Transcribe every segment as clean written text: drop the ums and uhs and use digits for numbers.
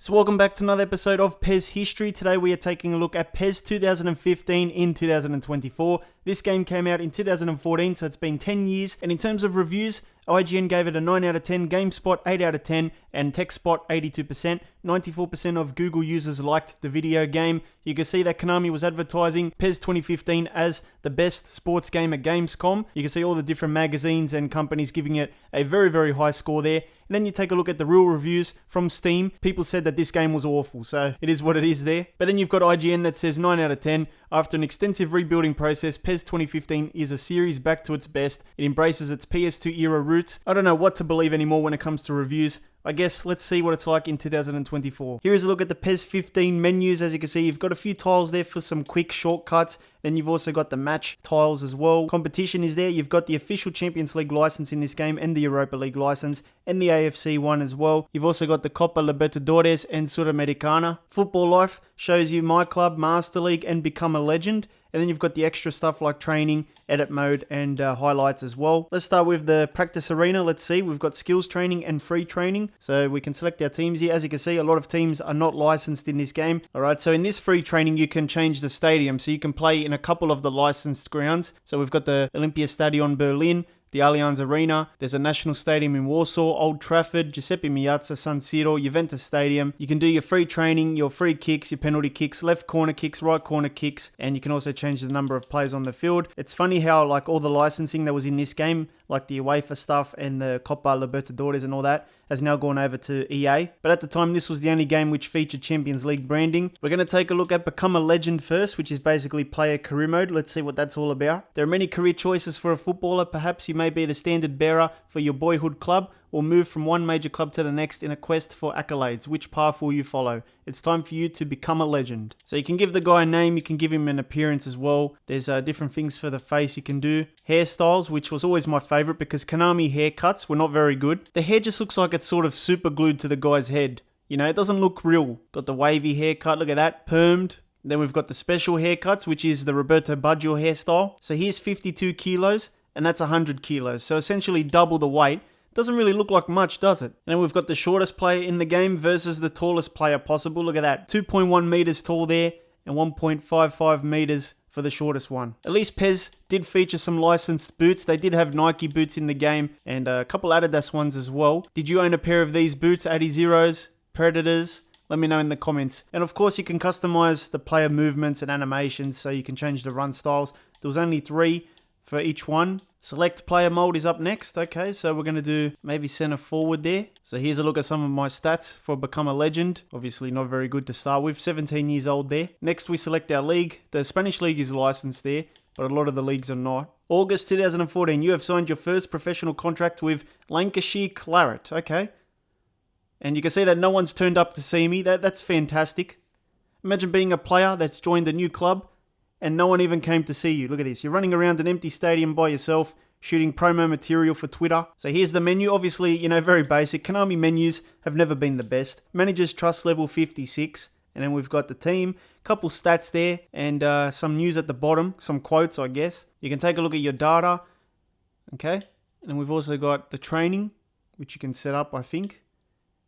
So welcome back to another episode of PES History. Today we are taking a look at PES 2015 in 2024. This game came out in 2014, so it's been 10 years. And in terms of reviews, IGN gave it a 9 out of 10, GameSpot 8 out of 10, and TechSpot 82%. 94% of Google users liked the video game. You can see that Konami was advertising PES 2015 as the best sports game at Gamescom. You can see all the different magazines and companies giving it a very, very high score there. And then you take a look at the real reviews from Steam. People said that this game was awful, so it is what it is there. But then you've got IGN that says 9 out of 10. After an extensive rebuilding process, PES 2015 is a series back to its best. It embraces its PS2 era roots. I don't know what to believe anymore when it comes to reviews. I guess let's see what it's like in 2024. Here is a look at the PES 15 menus. As you can see, you've got a few tiles there for some quick shortcuts. Then you've also got the match tiles as well. Competition is there. You've got the official Champions League license in this game and the Europa League license and the AFC one as well. You've also got the Copa Libertadores and Sudamericana. Football Life shows you My Club, Master League and Become a Legend. And then you've got the extra stuff like training, edit mode, and highlights as well. Let's start with the practice arena. Let's see. We've got skills training and free training. So we can select our teams here. As you can see, a lot of teams are not licensed in this game. All right. So in this free training, you can change the stadium. So you can play in a couple of the licensed grounds. So we've got the Olympiastadion Berlin, the Allianz Arena, there's a national stadium in Warsaw, Old Trafford, Giuseppe Meazza, San Siro, Juventus Stadium. You can do your free training, your free kicks, your penalty kicks, left corner kicks, right corner kicks, and you can also change the number of players on the field. It's funny how like all the licensing that was in this game, like the UEFA stuff and the Copa Libertadores and all that, has now gone over to EA. But at the time, this was the only game which featured Champions League branding. We're going to take a look at Become a Legend first, which is basically player career mode. Let's see what that's all about. There are many career choices for a footballer. Perhaps you may be the standard bearer for your boyhood club, or move from one major club to the next in a quest for accolades. Which path will you follow? It's time for you to become a legend. So you can give the guy a name, you can give him an appearance as well. There's different things for the face you can do. Hairstyles, which was always my favorite because Konami haircuts were not very good. The hair just looks like it's sort of super glued to the guy's head. You know, it doesn't look real. Got the wavy haircut, look at that, permed. Then we've got the special haircuts, which is the Roberto Baggio hairstyle. So here's 52 kilos and that's 100 kilos. So essentially double the weight. Doesn't really look like much, does it? And then we've got the shortest player in the game versus the tallest player possible. Look at that. 2.1 meters tall there and 1.55 meters for the shortest one. At least PES did feature some licensed boots. They did have Nike boots in the game and a couple Adidas ones as well. Did you own a pair of these boots? Adizeros, Predators? Let me know in the comments. And of course, you can customize the player movements and animations so you can change the run styles. There was only 3 for each one. Select player mode is up next. Okay, so we're going to do maybe center forward there. So here's a look at some of my stats for Become a Legend. Obviously not very good to start with. 17 years old there. Next we select our league. The Spanish league is licensed there, but a lot of the leagues are not. August 2014, you have signed your first professional contract with Lancashire Claret. Okay. And you can see that no one's turned up to see me. That's fantastic. Imagine being a player that's joined a new club and no one even came to see you. Look at this. You're running around an empty stadium by yourself, shooting promo material for Twitter. So here's the menu. Obviously, you know, very basic. Konami menus have never been the best. Manager's trust level 56. And then we've got the team. Couple stats there. And some news at the bottom. Some quotes, I guess. You can take a look at your data. Okay. And then we've also got the training, which you can set up, I think.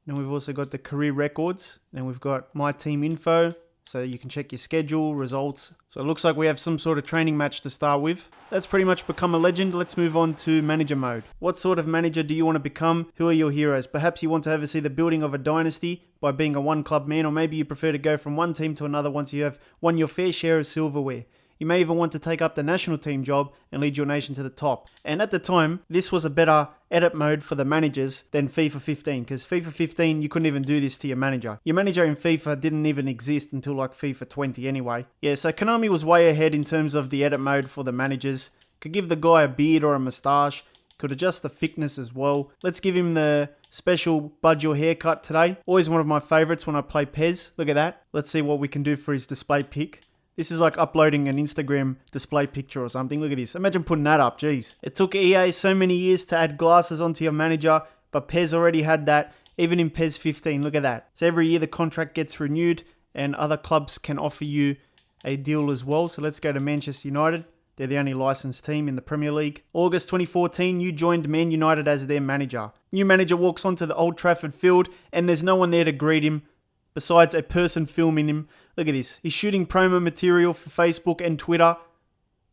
And then we've also got the career records. And then we've got my team info. So you can check your schedule, results. So it looks like we have some sort of training match to start with. That's pretty much Become a Legend. Let's move on to manager mode. What sort of manager do you want to become? Who are your heroes? Perhaps you want to oversee the building of a dynasty by being a one-club man, or maybe you prefer to go from one team to another once you have won your fair share of silverware. You may even want to take up the national team job and lead your nation to the top. And at the time, this was a better edit mode for the managers than FIFA 15, because FIFA 15, you couldn't even do this to your manager. Your manager in FIFA didn't even exist until like FIFA 20 anyway. Yeah, so Konami was way ahead in terms of the edit mode for the managers. Could give the guy a beard or a moustache. Could adjust the thickness as well. Let's give him the special Baggio haircut today. Always one of my favorites when I play PES. Look at that. Let's see what we can do for his display pic. This is like uploading an Instagram display picture or something. Look at this. Imagine putting that up. Jeez. It took EA so many years to add glasses onto your manager, but PES already had that, even in PES 15. Look at that. So every year the contract gets renewed and other clubs can offer you a deal as well. So let's go to Manchester United. They're the only licensed team in the Premier League. August 2014, you joined Man United as their manager. New manager walks onto the Old Trafford field and there's no one there to greet him. besides a person filming him. Look at this. He's shooting promo material for Facebook and Twitter,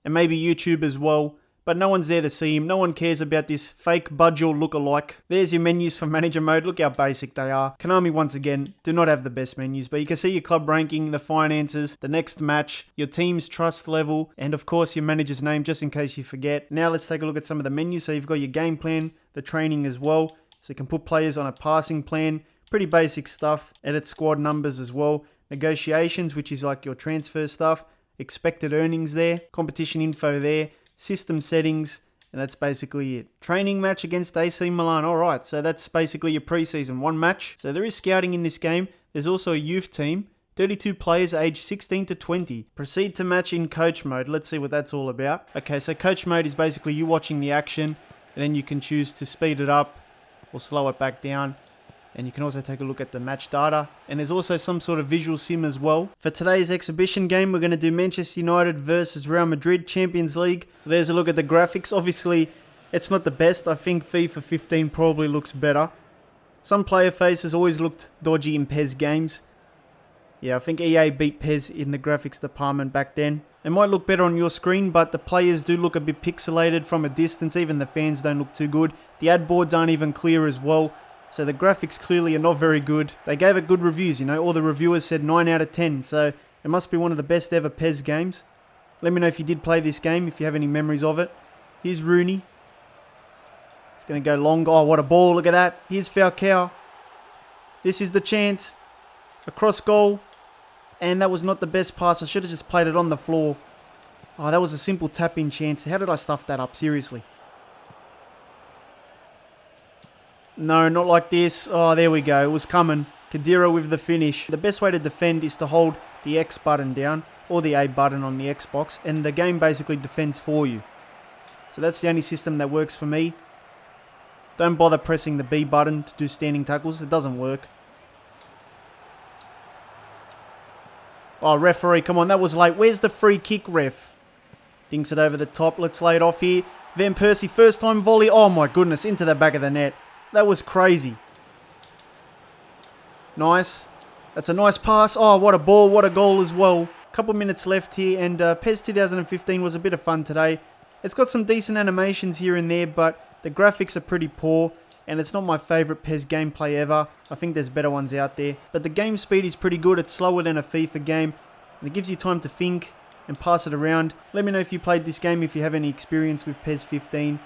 and maybe YouTube as well. But no one's there to see him. No one cares about this fake Budgel lookalike. There's your menus for manager mode. Look how basic they are. Konami, once again, do not have the best menus, but you can see your club ranking, the finances, the next match, your team's trust level, and of course your manager's name, just in case you forget. Now let's take a look at some of the menus. So you've got your game plan, the training as well. So you can put players on a passing plan. Pretty basic stuff. Edit squad numbers as well. Negotiations, which is like your transfer stuff. Expected earnings there. Competition info there. System settings, and that's basically it. Training match against AC Milan. Alright, so that's basically your preseason. One match. So there is scouting in this game. There's also a youth team. 32 players aged 16 to 20. Proceed to match in coach mode. Let's see what that's all about. Okay, so coach mode is basically you watching the action, and then you can choose to speed it up or slow it back down. And you can also take a look at the match data. And there's also some sort of visual sim as well. For today's exhibition game, we're going to do Manchester United versus Real Madrid Champions League. So there's a look at the graphics. Obviously, it's not the best. I think FIFA 15 probably looks better. Some player faces always looked dodgy in PES games. Yeah, I think EA beat PES in the graphics department back then. It might look better on your screen, but the players do look a bit pixelated from a distance. Even the fans don't look too good. The ad boards aren't even clear as well. So the graphics clearly are not very good. They gave it good reviews, you know. All the reviewers said 9 out of 10. So it must be one of the best ever PES games. Let me know if you did play this game, if you have any memories of it. Here's Rooney. He's going to go long. Oh, what a ball. Look at that. Here's Falcao. This is the chance. Across goal. And that was not the best pass. I should have just played it on the floor. Oh, that was a simple tap-in chance. How did I stuff that up? Seriously. No, not like this. Oh, there we go. It was coming. Khedira with the finish. The best way to defend is to hold the X button down, or the A button on the Xbox, and the game basically defends for you. So that's the only system that works for me. Don't bother pressing the B button to do standing tackles. It doesn't work. Oh, referee, come on. That was late. Where's the free kick, ref? Dinks it over the top. Let's lay it off here. Van Persie, first time volley. Oh, my goodness. Into the back of the net. That was crazy. Nice. That's a nice pass. Oh, what a ball. What a goal as well. Couple minutes left here, and PES 2015 was a bit of fun today. It's got some decent animations here and there, but the graphics are pretty poor, and it's not my favourite PES gameplay ever. I think there's better ones out there. But the game speed is pretty good. It's slower than a FIFA game, and it gives you time to think and pass it around. Let me know if you played this game, if you have any experience with PES 15.